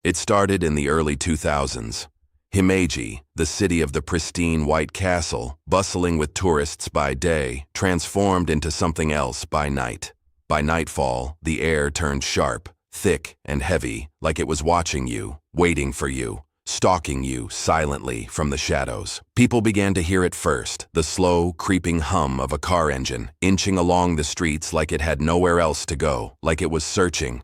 It started in the early 2000s. Himeji, the city of the pristine white castle, bustling with tourists by day, transformed into something else by night. By nightfall, the air turned sharp, thick and heavy, like it was watching you, waiting for you, stalking you silently from the shadows. People began to hear it first, the slow, creeping hum of a car engine, inching along the streets like it had nowhere else to go, like it was searching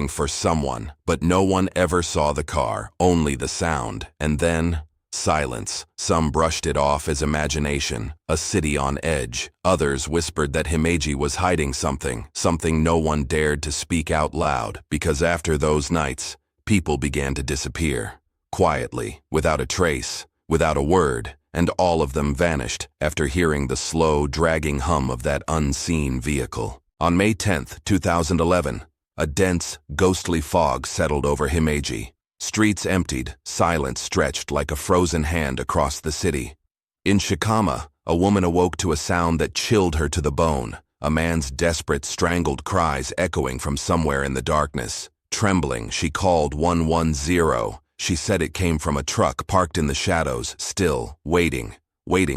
for someone. But no one ever saw the car, only the sound. And then, silence. Some brushed it off as imagination, a city on edge. Others whispered that Himeji was hiding something no one dared to speak out loud, because after those nights, people began to disappear. Quietly, without a trace, without a word, and all of them vanished after hearing the slow, dragging hum of that unseen vehicle. On May 10th, 2011, a dense, ghostly fog settled over Himeji. Streets emptied, silence stretched like a frozen hand across the city. In Shikama, a woman awoke to a sound that chilled her to the bone, a man's desperate, strangled cries echoing from somewhere in the darkness. Trembling, she called 110. She said it came from a truck parked in the shadows, still, waiting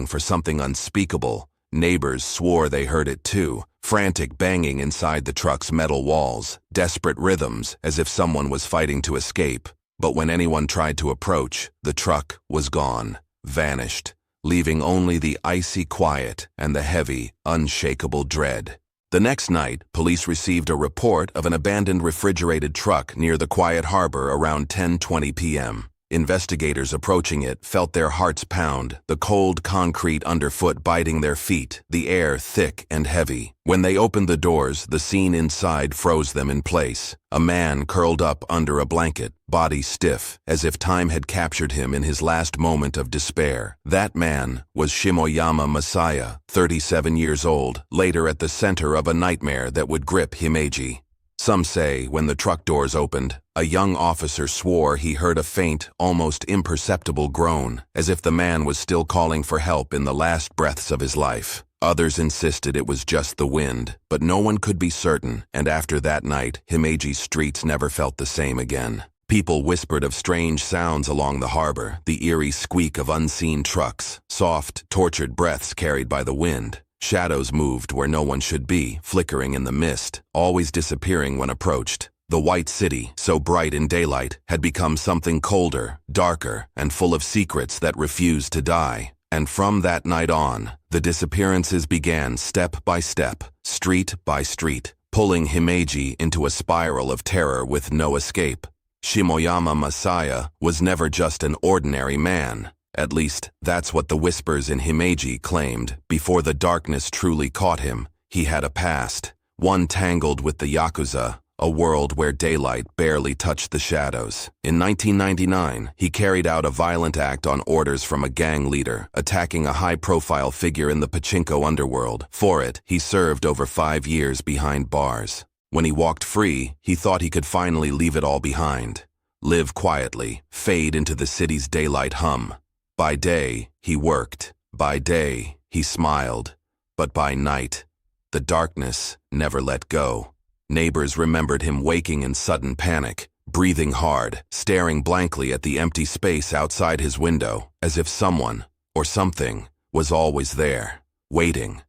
for something unspeakable. Neighbors swore they heard it too, frantic banging inside the truck's metal walls, desperate rhythms as if someone was fighting to escape. But when anyone tried to approach, the truck was gone, vanished, leaving only the icy quiet and the heavy, unshakable dread. The next night, police received a report of an abandoned refrigerated truck near the quiet harbor around 10:20 p.m. Investigators approaching it felt their hearts pound, the cold concrete underfoot biting their feet, the air thick and heavy. When they opened the doors, the scene inside froze them in place. A man curled up under a blanket, body stiff, as if time had captured him in his last moment of despair. That man was Shimoyama Masaya, 37 years old, later at the center of a nightmare that would grip Himeji. Some say when the truck doors opened, a young officer swore he heard a faint, almost imperceptible groan, as if the man was still calling for help in the last breaths of his life. Others insisted it was just the wind, but no one could be certain, and after that night, Himeji's streets never felt the same again. People whispered of strange sounds along the harbor, the eerie squeak of unseen trucks, soft, tortured breaths carried by the wind. Shadows moved where no one should be, flickering in the mist, always disappearing when approached. The white city, so bright in daylight, had become something colder, darker, and full of secrets that refused to die. And from that night on, the disappearances began step by step, street by street, pulling Himeji into a spiral of terror with no escape. Shimoyama Masaya was never just an ordinary man. At least, that's what the whispers in Himeji claimed. Before the darkness truly caught him, he had a past, one tangled with the Yakuza, a world where daylight barely touched the shadows. In 1999, he carried out a violent act on orders from a gang leader, attacking a high-profile figure in the pachinko underworld. For it, he served over 5 years behind bars. When he walked free, he thought he could finally leave it all behind. Live quietly, fade into the city's daylight hum. By day, he worked. By day, he smiled. But by night, the darkness never let go. Neighbors remembered him waking in sudden panic, breathing hard, staring blankly at the empty space outside his window, as if someone, or something, was always there, waiting,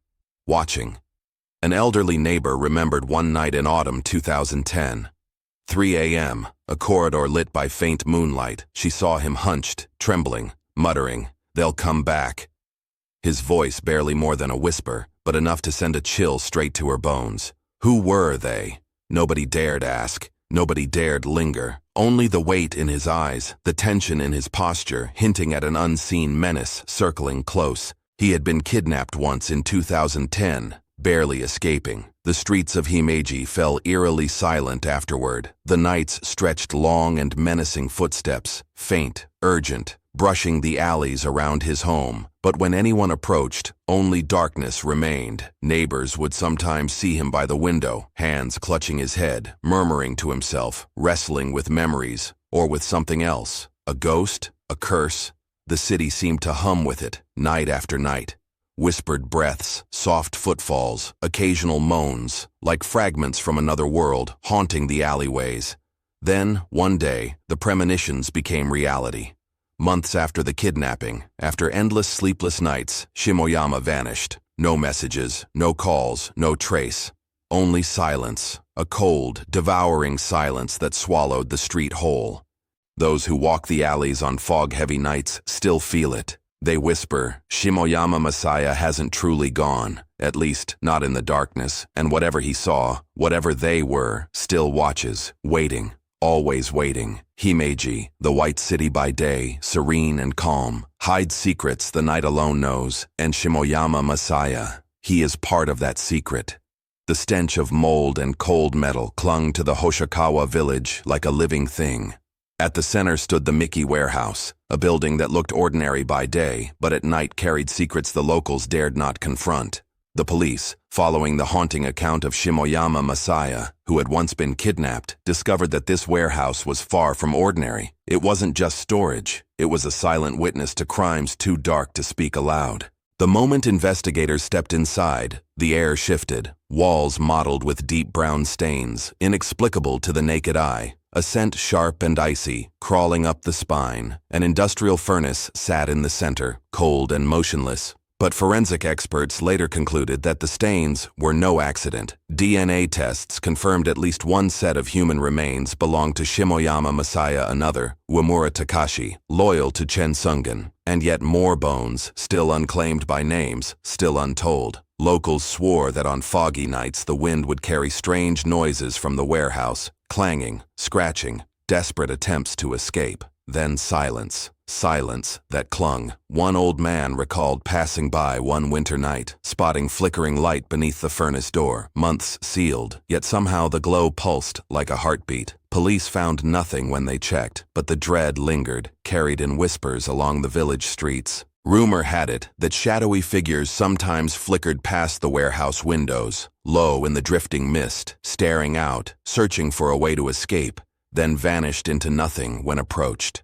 watching. An elderly neighbor remembered one night in autumn 2010. 3 a.m., a corridor lit by faint moonlight. She saw him hunched, trembling, muttering, "They'll come back." His voice barely more than a whisper, but enough to send a chill straight to her bones. Who were they? Nobody dared ask. Nobody dared linger. Only the weight in his eyes, the tension in his posture, hinting at an unseen menace circling close. He had been kidnapped once in 2010, barely escaping. The streets of Himeji fell eerily silent afterward. The nights stretched long and menacing footsteps, faint, urgent, brushing the alleys around his home. But when anyone approached, only darkness remained. Neighbors would sometimes see him by the window, hands clutching his head, murmuring to himself, wrestling with memories, or with something else. A ghost? A curse? The city seemed to hum with it, night after night. Whispered breaths, soft footfalls, occasional moans, like fragments from another world, haunting the alleyways. Then, one day, the premonitions became reality. Months after the kidnapping, after endless sleepless nights, Shimoyama vanished. No messages, no calls, no trace. Only silence, a cold, devouring silence that swallowed the street whole. Those who walk the alleys on fog-heavy nights still feel it. They whisper, Shimoyama Masaya hasn't truly gone, at least not in the darkness, and whatever he saw, whatever they were, still watches, waiting, always waiting. Himeji, the white city by day, serene and calm, hides secrets the night alone knows, and Shimoyama Masaya, he is part of that secret. The stench of mold and cold metal clung to the Hoshikawa village like a living thing. At the center stood the Miki warehouse, a building that looked ordinary by day, but at night carried secrets the locals dared not confront. The police, following the haunting account of Shimoyama Masaya, who had once been kidnapped, discovered that this warehouse was far from ordinary. It wasn't just storage, it was a silent witness to crimes too dark to speak aloud. The moment investigators stepped inside, the air shifted, walls mottled with deep brown stains, inexplicable to the naked eye. A scent sharp and icy, crawling up the spine. An industrial furnace sat in the center, cold and motionless. But forensic experts later concluded that the stains were no accident. DNA tests confirmed at least one set of human remains belonged to Shimoyama Masaya, another, Uemura Takashi, loyal to Chen Sungan. And yet more bones, still unclaimed by names, still untold. Locals swore that on foggy nights the wind would carry strange noises from the warehouse, clanging, scratching, desperate attempts to escape. Then silence. Silence that clung. One old man recalled passing by one winter night, spotting flickering light beneath the furnace door, months sealed, yet somehow the glow pulsed like a heartbeat. Police found nothing when they checked, but the dread lingered, carried in whispers along the village streets. Rumor had it that shadowy figures sometimes flickered past the warehouse windows, low in the drifting mist, staring out, searching for a way to escape, then vanished into nothing when approached.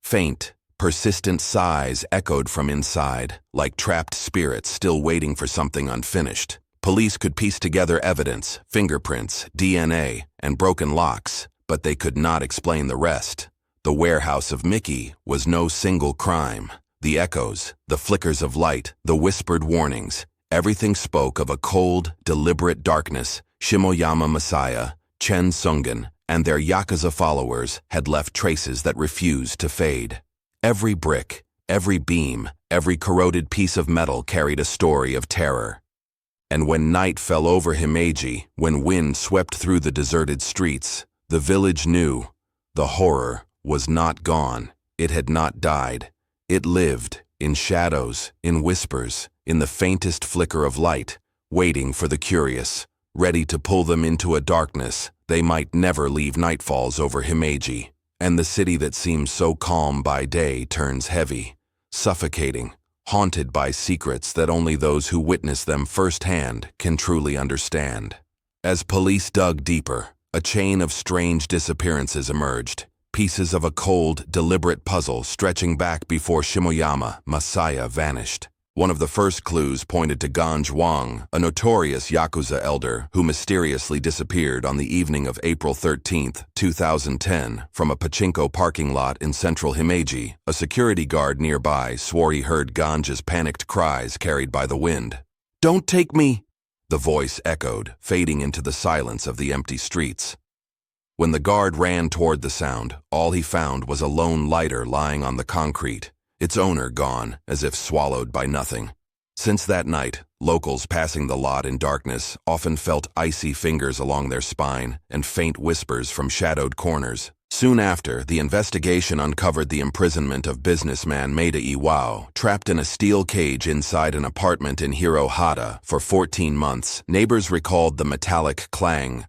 Faint, persistent sighs echoed from inside, like trapped spirits still waiting for something unfinished. Police could piece together evidence, fingerprints, DNA, and broken locks, but they could not explain the rest. The warehouse of Miki was no single crime. The echoes, the flickers of light, the whispered warnings, everything spoke of a cold, deliberate darkness. Shimoyama Masaya, Chen Sungan, and their Yakuza followers had left traces that refused to fade. Every brick, every beam, every corroded piece of metal carried a story of terror. And when night fell over Himeji, when wind swept through the deserted streets, the village knew the horror was not gone. It had not died. It lived, in shadows, in whispers, in the faintest flicker of light, waiting for the curious, ready to pull them into a darkness they might never leave. Night falls over Himeji, and the city that seems so calm by day turns heavy, suffocating, haunted by secrets that only those who witness them firsthand can truly understand. As police dug deeper, a chain of strange disappearances emerged. Pieces of a cold, deliberate puzzle stretching back before Shimoyama Masaya vanished. One of the first clues pointed to Ganj Wang, a notorious Yakuza elder who mysteriously disappeared on the evening of April 13, 2010, from a pachinko parking lot in central Himeji. A security guard nearby swore he heard Ganj's panicked cries carried by the wind. "Don't take me!" the voice echoed, fading into the silence of the empty streets. When the guard ran toward the sound, all he found was a lone lighter lying on the concrete, its owner gone, as if swallowed by nothing. Since that night, locals passing the lot in darkness often felt icy fingers along their spine and faint whispers from shadowed corners. Soon after, the investigation uncovered the imprisonment of businessman Maeda Iwao, trapped in a steel cage inside an apartment in Hirohata for 14 months. Neighbors recalled the metallic clang,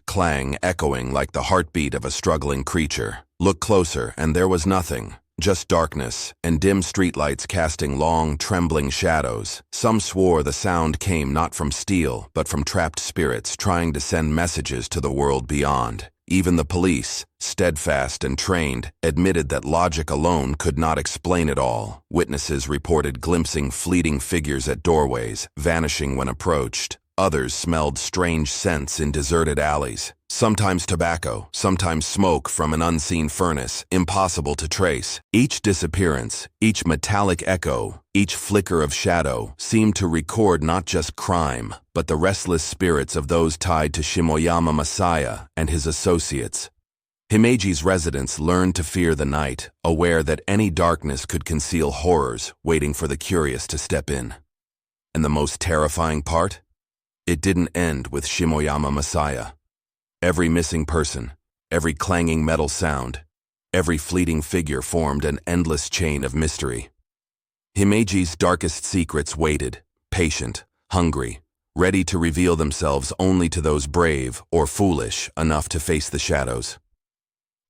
echoing like the heartbeat of a struggling creature. Looked closer, and there was nothing. Just darkness, and dim streetlights casting long, trembling shadows. Some swore the sound came not from steel, but from trapped spirits trying to send messages to the world beyond. Even the police, steadfast and trained, admitted that logic alone could not explain it all. Witnesses reported glimpsing fleeting figures at doorways, vanishing when approached. Others smelled strange scents in deserted alleys. Sometimes tobacco, sometimes smoke from an unseen furnace, impossible to trace. Each disappearance, each metallic echo, each flicker of shadow seemed to record not just crime, but the restless spirits of those tied to Shimoyama Masaya and his associates. Himeji's residents learned to fear the night, aware that any darkness could conceal horrors waiting for the curious to step in. And the most terrifying part? It didn't end with Shimoyama Masaya. Every missing person, every clanging metal sound, every fleeting figure formed an endless chain of mystery. Himeji's darkest secrets waited, patient, hungry, ready to reveal themselves only to those brave or foolish enough to face the shadows.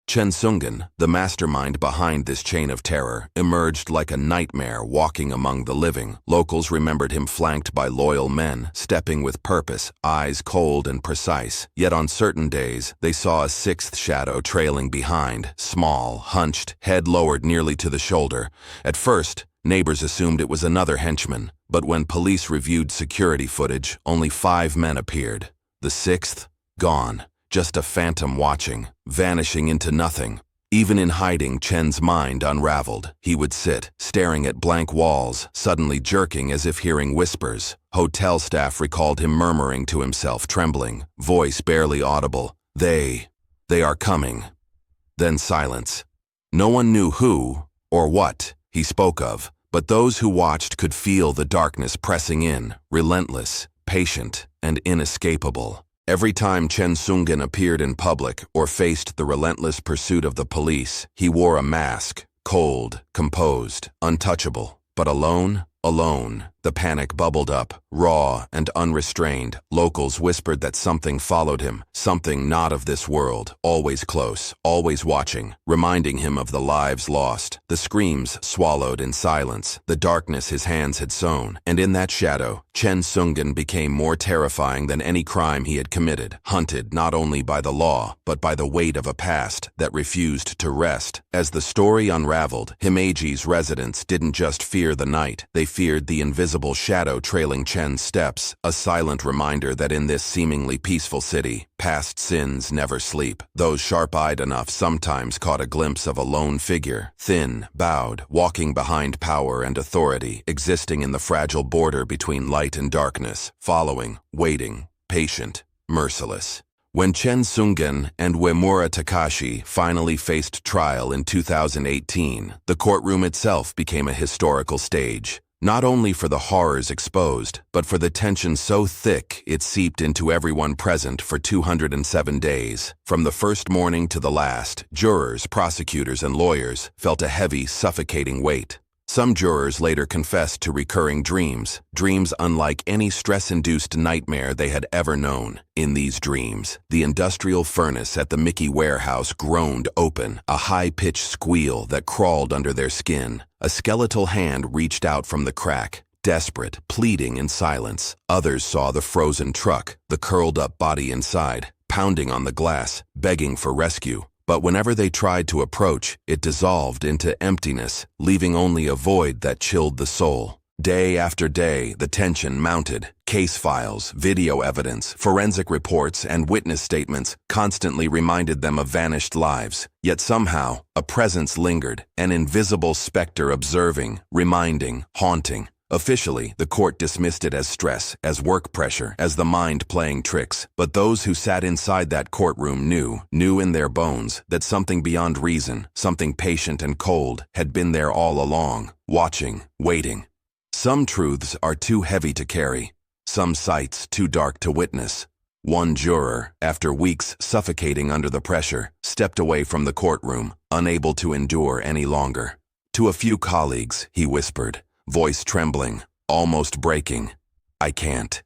Chen Sungen, the mastermind behind this chain of terror, emerged like a nightmare walking among the living. Locals remembered him flanked by loyal men, stepping with purpose, eyes cold and precise. Yet on certain days, they saw a sixth shadow trailing behind, small, hunched, head lowered nearly to the shoulder. At first, neighbors assumed it was another henchman, but when police reviewed security footage, only 5 men appeared. The sixth, gone. Just a phantom watching, vanishing into nothing. Even in hiding, Chen's mind unraveled. He would sit, staring at blank walls, suddenly jerking as if hearing whispers. Hotel staff recalled him murmuring to himself, trembling, voice barely audible. They are coming. Then silence. No one knew who or what he spoke of, but those who watched could feel the darkness pressing in, relentless, patient, and inescapable. Every time Chen Sungen appeared in public or faced the relentless pursuit of the police, he wore a mask, cold, composed, untouchable. But alone, the panic bubbled up, raw and unrestrained. Locals whispered that something followed him, something not of this world, always close, always watching, reminding him of the lives lost, the screams swallowed in silence, the darkness his hands had sown. And in that shadow, Chen Sungen became more terrifying than any crime he had committed, hunted not only by the law, but by the weight of a past that refused to rest. As the story unraveled, Himeji's residents didn't just fear the night, they feared the invisible shadow trailing Chen's steps, a silent reminder that in this seemingly peaceful city, past sins never sleep. Those sharp-eyed enough sometimes caught a glimpse of a lone figure, thin, bowed, walking behind power and authority, existing in the fragile border between light and darkness, following, waiting, patient, merciless. When Chen Sungen and Uemura Takashi finally faced trial in 2018, the courtroom itself became a historical stage. Not only for the horrors exposed, but for the tension so thick it seeped into everyone present for 207 days. From the first morning to the last, jurors, prosecutors, and lawyers felt a heavy, suffocating weight. Some jurors later confessed to recurring dreams unlike any stress-induced nightmare they had ever known. In these dreams, the industrial furnace at the Mickey warehouse groaned open, a high-pitched squeal that crawled under their skin. A skeletal hand reached out from the crack, desperate, pleading in silence. Others saw the frozen truck, the curled-up body inside, pounding on the glass, begging for rescue. But whenever they tried to approach, it dissolved into emptiness, leaving only a void that chilled the soul. Day after day, the tension mounted. Case files, video evidence, forensic reports, and witness statements constantly reminded them of vanished lives. Yet somehow, a presence lingered, an invisible specter observing, reminding, haunting. Officially, the court dismissed it as stress, as work pressure, as the mind playing tricks. But those who sat inside that courtroom knew in their bones that something beyond reason, something patient and cold, had been there all along, watching, waiting. Some truths are too heavy to carry, some sights too dark to witness. One juror, after weeks suffocating under the pressure, stepped away from the courtroom, unable to endure any longer. To a few colleagues, he whispered, voice trembling, almost breaking, I can't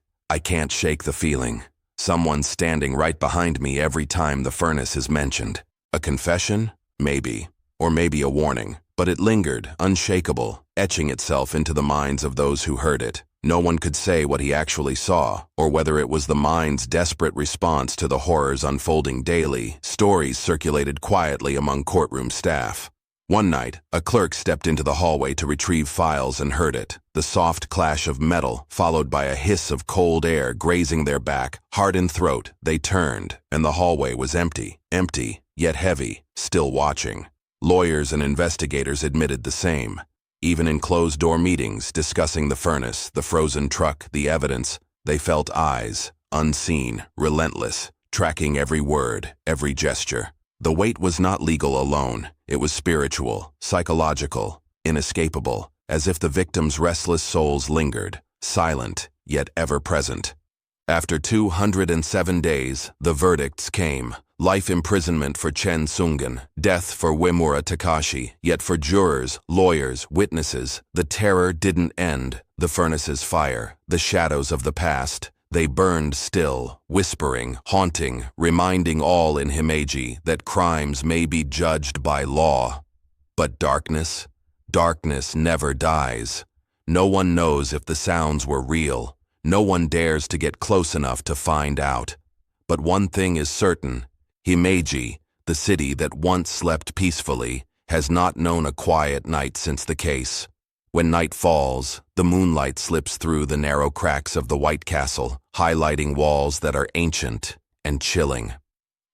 shake the feeling. Someone's standing right behind me every time the furnace is mentioned. A confession? Maybe. Or maybe a warning. But it lingered, unshakable, etching itself into the minds of those who heard it. No one could say what he actually saw, or whether it was the mind's desperate response to the horrors unfolding daily. Stories circulated quietly among courtroom staff. One night, a clerk stepped into the hallway to retrieve files and heard it, the soft clash of metal, followed by a hiss of cold air grazing their back, heart and throat. They turned, and the hallway was empty, yet heavy, still watching. Lawyers and investigators admitted the same. Even in closed-door meetings discussing the furnace, the frozen truck, the evidence, they felt eyes, unseen, relentless, tracking every word, every gesture. The weight was not legal alone. It was spiritual, psychological, inescapable, as if the victims' restless souls lingered, silent, yet ever-present. After 207 days, the verdicts came. Life imprisonment for Chen Sungan, death for Wimura Takashi. Yet for jurors, lawyers, witnesses, the terror didn't end. The furnace's fire, the shadows of the past, they burned still, whispering, haunting, reminding all in Himeji that crimes may be judged by law. But darkness never dies. No one knows if the sounds were real. No one dares to get close enough to find out. But one thing is certain. Himeji, the city that once slept peacefully, has not known a quiet night since the case. When night falls, the moonlight slips through the narrow cracks of the White Castle, highlighting walls that are ancient and chilling.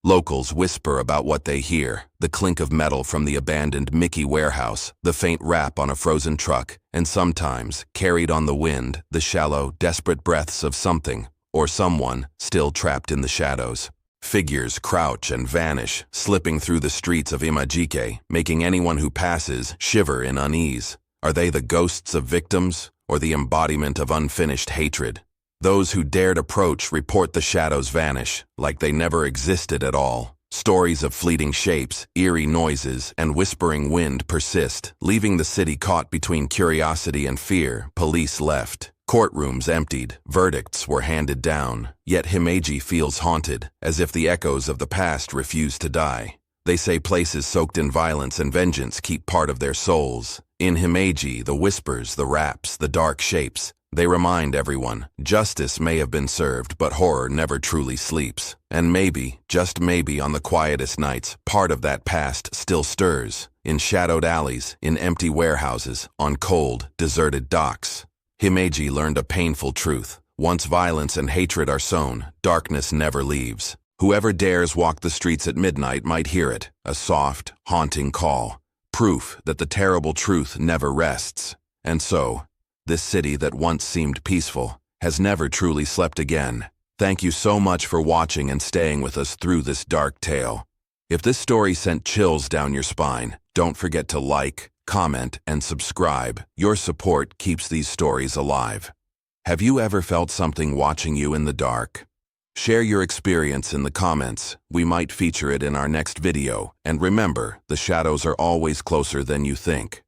Locals whisper about what they hear, the clink of metal from the abandoned Mickey warehouse, the faint rap on a frozen truck, and sometimes, carried on the wind, the shallow, desperate breaths of something, or someone, still trapped in the shadows. Figures crouch and vanish, slipping through the streets of Imajike, making anyone who passes shiver in unease. Are they the ghosts of victims, or the embodiment of unfinished hatred? Those who dared approach report the shadows vanish, like they never existed at all. Stories of fleeting shapes, eerie noises, and whispering wind persist, leaving the city caught between curiosity and fear. Police left. Courtrooms emptied. Verdicts were handed down. Yet Himeji feels haunted, as if the echoes of the past refuse to die. They say places soaked in violence and vengeance keep part of their souls. In Himeji, the whispers, the raps, the dark shapes, they remind everyone, justice may have been served, but horror never truly sleeps. And maybe, just maybe on the quietest nights, part of that past still stirs, in shadowed alleys, in empty warehouses, on cold, deserted docks. Himeji learned a painful truth. Once violence and hatred are sown, darkness never leaves. Whoever dares walk the streets at midnight might hear it, a soft, haunting call. Proof that the terrible truth never rests. And so, this city that once seemed peaceful has never truly slept again. Thank you so much for watching and staying with us through this dark tale. If this story sent chills down your spine, don't forget to like, comment, and subscribe. Your support keeps these stories alive. Have you ever felt something watching you in the dark? Share your experience in the comments. We might feature it in our next video. And remember, the shadows are always closer than you think.